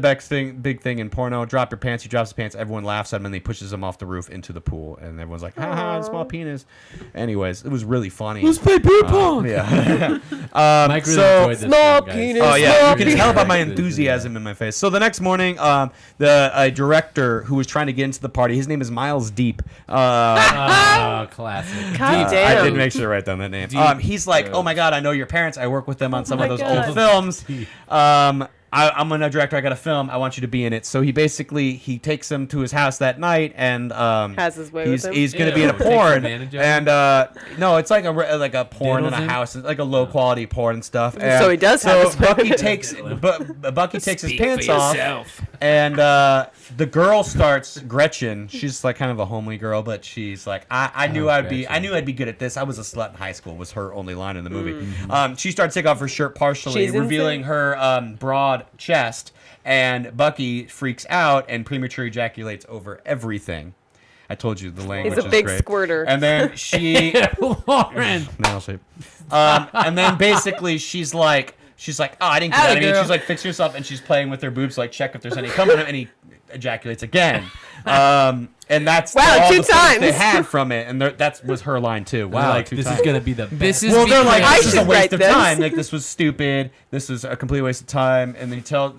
big thing in porno. Drop your pants." He drops his pants. Everyone laughs at him, and he pushes him off the roof into the pool. And everyone's like, "Ha ha, small penis." Anyways, it was really funny. Let's play beer pong. Yeah. Mike really so- enjoyed this Small film, guys. penis. Oh yeah, Small you can penis. tell by my enthusiasm in my face. So the next morning, the director who was trying to get into the party, his name is Miles Deep. Oh, classic. God I damn. did make sure to write down that name. He's like, "Oh my god, I know your parents. I work with them on some my of those God. old films. I'm a director. I got a film. I want you to be in it." So he takes him to his house that night, and Has his way with him? he's going to be in a Takes porn. advantage of And no, it's like a porn in Diddles a him? house, it's like a low quality porn and stuff. So And he does have his way Bucky with takes Bucky takes his Speak pants for off. yourself. And the girl starts, Gretchen. She's like kind of a homely girl, but she's like, I knew I'd be good at this. I was a slut in high school. Was her only line in the movie. She starts to take off her shirt partially, She's revealing insane. her broad chest. And Bucky freaks out and premature ejaculates over everything. I told you the language He's a is big great. squirter. And then she, Lauren. nail shape. And then basically she's like, oh, I didn't get Atta out of it. girl. She's like, fix yourself, and she's playing with her boobs, like check if there's any coming, and he ejaculates again. And that's Wow, all 2 the things they times. had from it, and that was her line too. Wow, Wow, like, 2 this times. is gonna be the best. This is Well, they're like, I this is a should waste write of this. time. Like, this was stupid. This is a complete waste of time. And then he tells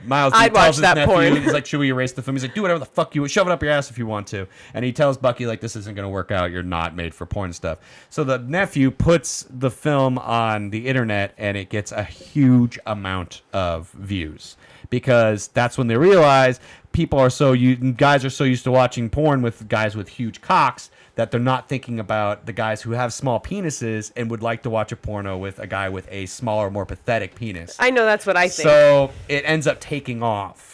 Miles, I'd he tells watch his that nephew, porn. he's like, should we erase the film? He's like, do whatever the fuck you, shove it up your ass if you want to. And he tells Bucky, like, this isn't going to work out. You're not made for porn stuff. So the nephew puts the film on the internet, and it gets a huge amount of views. Because that's when they realize guys are so used to watching porn with guys with huge cocks that they're not thinking about the guys who have small penises and would like to watch a porno with a guy with a smaller, more pathetic penis. I know that's what I think. So it ends up taking off.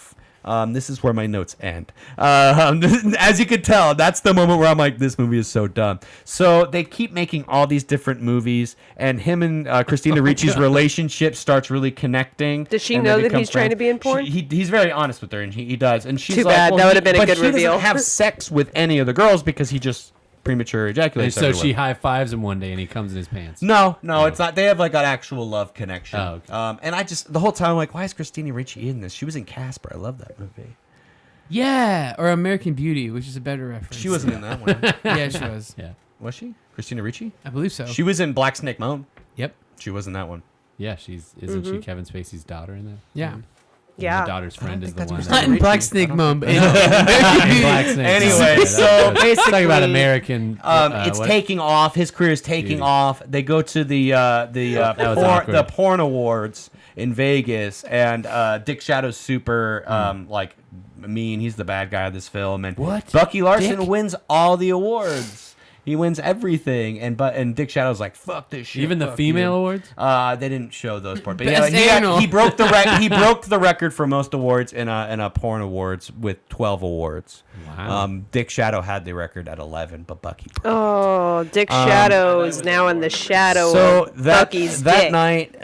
This is where my notes end. As you can tell, that's the moment where I'm like, this movie is so dumb. So they keep making all these different movies, and him and Christina Ricci's relationship starts really connecting. Does she and know they that become he's trying to be in porn? He's very honest with her, and he does. And she's Too like, bad. well, That would have been a good but he reveal. doesn't have sex with any of the girls because he just premature And ejaculates so everywhere. she high fives him one day, and he comes in his pants. No, it's not. They have like an actual love connection. Oh, okay. And I just the whole time I'm like, why is Christina Ricci in this? She was in Casper. I love that movie. Yeah, or American Beauty, which is a better reference. She wasn't in that one. Yeah, she was. Yeah. Was she? Christina Ricci? I believe so. She was in Black Snake Moan. Yep. She was in that one. Yeah, isn't she Kevin Spacey's daughter in that? Yeah. And Yeah. The daughter's friend is the one. Not in Ricci. Black Snake Mom, but in In Black Snake. Anyway, Yeah, so that's- basically, talking about American. it's taking off. His career is taking Beauty. off. They go to was awkward. the porn awards in Vegas, and Dick Shadow's super like mean. He's the bad guy of this film, and What? Bucky Larson Dick? wins all the awards. He wins everything, and Dick Shadow's like, "Fuck this shit." Even the fuck female you." awards. They didn't show those parts, but Best yeah, anal. he broke the he broke the record for most awards in a porn awards with 12 awards. Wow. Dick Shadow had the record at 11, but Bucky. Oh, Dick Shadow is now in the shadow So of Bucky's that dick. night,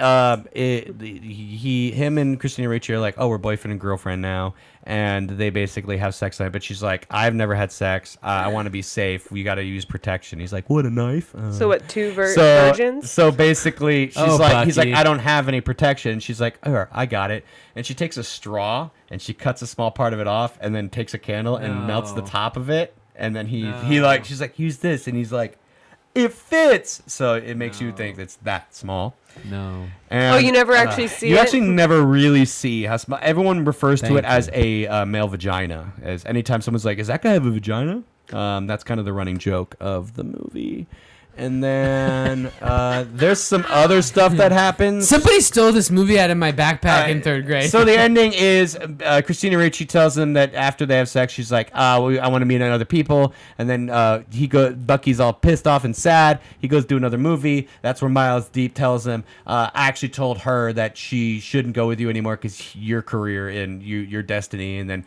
him and Christina Ricci are like, "Oh, we're boyfriend and girlfriend now," and they basically have sex tonight. But she's like, "I've never had sex. I want to be safe. We got to use protection." He's like, "What, a knife?" So what, two virgins? So basically, she's Oh, like, he's like, Bucky. "I don't have any protection." She's like, "Oh, I got it." And she takes a straw and she cuts a small part of it off, and then takes a candle and melts the No. top of it. And then he like, she's like, "Use this," and he's like, "It fits." So it makes you think it's that small. No. And, Oh, you never actually see You it? actually never really see how small. Everyone refers to Thank it as you. a male vagina. As anytime someone's like, "Is that guy have a vagina?" That's kind of the running joke of the movie. And then there's some other stuff that happens. Somebody stole this movie out of my backpack in third grade. So the ending is Christina Ricci tells them that after they have sex, she's like, I want to meet other people. And then Bucky's all pissed off and sad. He goes to another movie. That's where Miles Deep tells him, I actually told her that she shouldn't go with you anymore because your career and your destiny. And then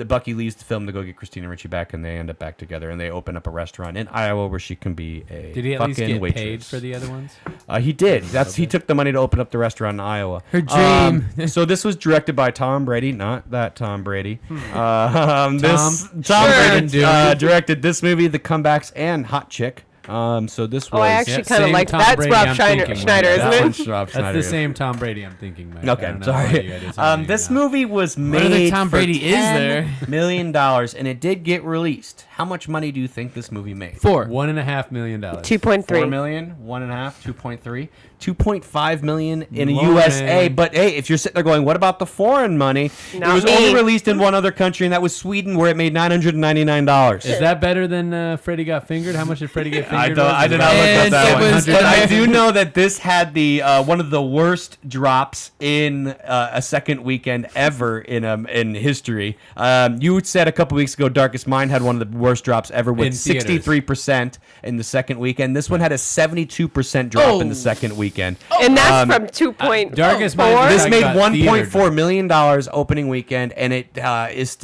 Bucky leaves the film to go get Christina Ricci back, and they end up back together. And they open up a restaurant in Iowa where she can be a Did he at least fucking get waitress. paid for the other ones? He did. He took the money to open up the restaurant in Iowa. Her dream. So this was directed by Tom Brady, not that Tom Brady. Tom Brady Sure. directed this movie, The Comebacks, and Hot Chick. So this was. Oh, I actually kind of same like Tom that's Brady Rob I'm Schneider, thinking Schneider right isn't now. it? One's Rob That's Schneider. the same Tom Brady I'm thinking, Mike. Okay, I don't know sorry. why you guys disagree This or not. movie was What other made Tom for Brady is there? $10 million, and it did get released. How much money do you think this movie made? 4. $1.5 million. 2.3. 4 million, 1.5, 2.3, 2.5 million in the Lauren. USA. But hey, if you're sitting there going, what about the foreign money? It Not was me. only released in one other country, and that was Sweden, where it made $999. Is that better than Freddie Got Fingered? How much did Freddie Get Fingered? I did not look And up that it one. was- But I do know that this had the one of the worst drops in a second weekend ever in history. You said a couple weeks ago, Darkest Mind had one of the worst drops ever with In theaters. 63% in the second weekend. This one had a 72% drop in Oh. the second weekend. And that's from 2.4. Darkest Mind- This Talking made about theater $1.4 million opening weekend, and it is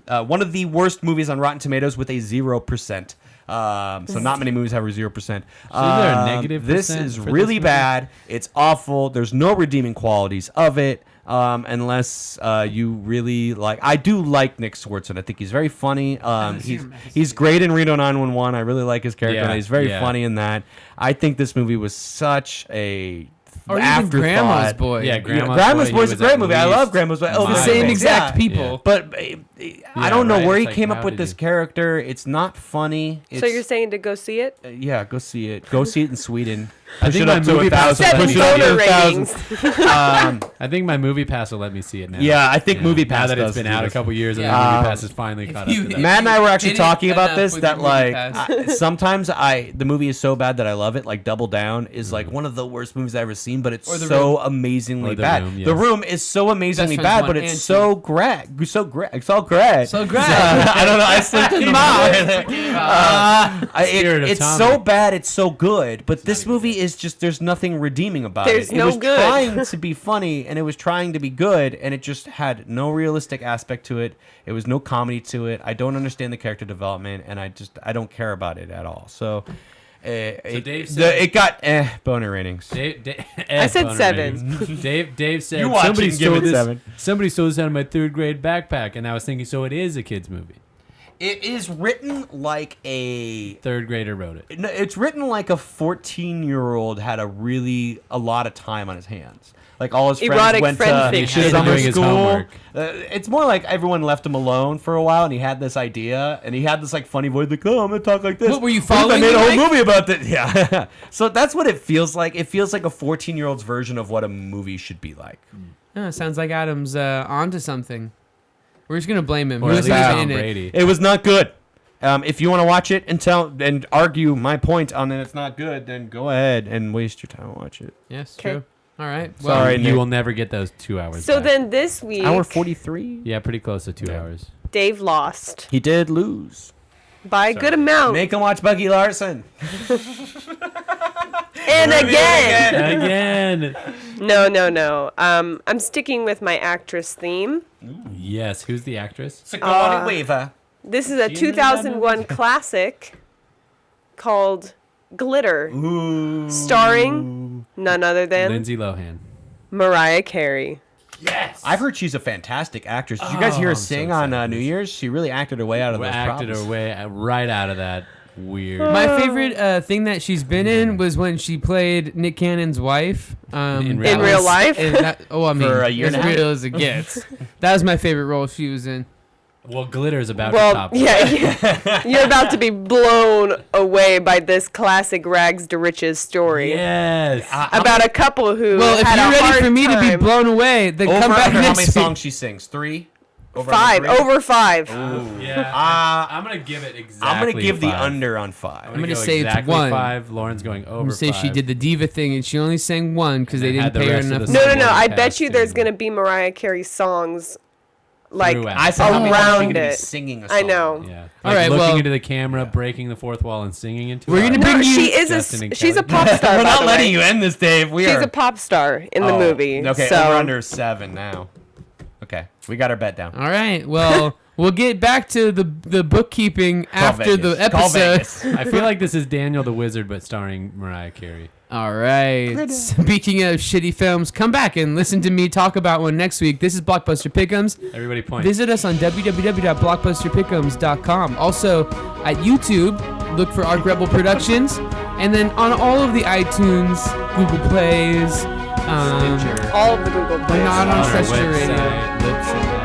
one of the worst movies on Rotten Tomatoes with a 0%. So not many movies have a 0%. is there a negative This percent is for this really movie? bad. It's awful. There's no redeeming qualities of it. Unless you really like, I do like Nick Swartzen. I think he's very funny. He's great in Reno 911. I really like his character. Yeah, He's very yeah. funny in that. I think this movie was such a Or even afterthought. Grandma's Boy. Yeah, Grandma's Boy, Boy's he a was great at movie. I love least Grandma's Boy. The my same favorite. exact Yeah. people. But I don't know right. where he It's like, came up how with did this you- character. It's not funny. So you're saying to go see it? Yeah, go see it. Go see it in Sweden. I think my movie pass. Seven Push it up to boner 1,000. ratings. I think my movie pass will let me see it now. Yeah, I think Movie now Pass that it's does been do out a this. couple years and Yeah. the movie pass is finally caught up to that. Matt and I were actually Did it talking about enough this. with That your movie pass. sometimes the movie is so bad that I love it. Like Double Down is like one of the worst movies I've ever seen, but it's Or The so Room. amazingly Or The bad. Room, yes. The Room is so amazingly Best Friends bad, one but it's and so great. So great. It's all great. So great. I don't know. I slipped in Spirit of it's Tommy. so bad, it's so good. But this movie is just, there's nothing redeeming about There's it. no It was good. trying to be funny, and it was trying to be good, and it just had no realistic aspect to it. It was no comedy to it. I don't understand the character development, and I don't care about it at all. So, Dave said- it got boner ratings. I said boner 7. ratings. Dave said You watch somebody it and give stole it this. 7. Somebody stole this out of my 3rd grade backpack, and I was thinking, so it is a kids movie. It is written like a 3rd grader wrote it. No, it's written like a 14-year-old had a lot of time on his hands. Like all his friends Erotic went friend to fiction. He should have been summer doing his school. homework. It's more like everyone left him alone for a while, and he had this idea, and he had this like funny voice, like, "Oh, I'm gonna talk like this." What, were you What if I following made a him, whole Mike? movie about this. Yeah. So that's what it feels like. It feels like a 14-year-old's version of what a movie should be like. Oh, sounds like Adam's onto something. We're just gonna blame him. Or He at was least even Tom in it. Brady. It was not good. If you want to watch it and argue my point on that it's not good, then go ahead and waste your time and watch it. Yes, 'Kay. true. All right. Well, Sorry, You Nick. will never get those 2 hours. So back. then this week, Hour 43. Yeah, pretty close to 2 Yeah. hours. Dave lost He did lose. by a good amount. Make him watch Bucky Larson. And again. Again. No. I'm sticking with my actress theme. Yes. Who's the actress? Sigourney Weaver. This is a She in that 2001 classic called Glitter, Ooh. starring none other than Lindsay Lohan. Mariah Carey. I've heard she's a fantastic actress. Did you guys hear her I'm so sing excited on for New this. Year's? She really acted her way out of those Acted problems. her way right out of that weird. my favorite thing that she's been in was when she played Nick Cannon's wife. In In real life? I mean, For a year as and a half? real as it gets. That was my favorite role she was in. Well, Glitter's about to Well, top. yeah, you're about to be blown away by this classic rags to riches story Yes. about a couple who Well, if had you're a ready hard for me to be time. blown away, then Over come back under how next many week. songs she sings? 3? Over 5, under 3? over 5. Yeah. Uh, I'm gonna give it exactly. I'm going to give the 5. under on 5. I'm gonna go say it's exactly 1. 5. Lauren's going over. I'm gonna say she 5. did the diva thing and she only sang one because they And didn't had the pay her rest of enough. the No. Someone I cast bet you there's in. going to be Mariah Carey songs like Throughout. I said how many times are you around going to be it. singing a song? I know. Yeah. All Like right, looking well- into the camera, breaking the fourth wall, and singing into We're it. gonna No, bring you- she is Justin and she's a Kelly. pop star. We're by not the letting way. you end this, Dave. We She's are. a pop star in the movie. Okay, so over under 7 now. Okay, we got our bet down. All right. Well, we'll get back to the bookkeeping after the Vegas. Call episode. Vegas. I feel like this is Daniel the Wizard, but starring Mariah Carey. All right. Speaking of shitty films, come back and listen to me talk about one next week. This is Blockbuster Pick-ems. Everybody point. Visit us on www.blockbusterpickems.com. Also at YouTube, look for Arc Rebel Productions, and then on all of the iTunes, Google Plays. all of the Google Plays. Not on our Stretcher Radio. website, Lipsync,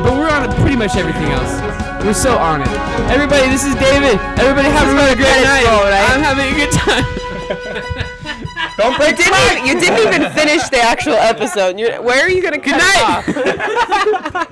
But we're on pretty much everything else. We're so on it. Everybody, this is David. Everybody have a great credits night. roll, right? I'm having a good time. Don't break You didn't even finish the actual episode. Where are you going to cut Good it night. off?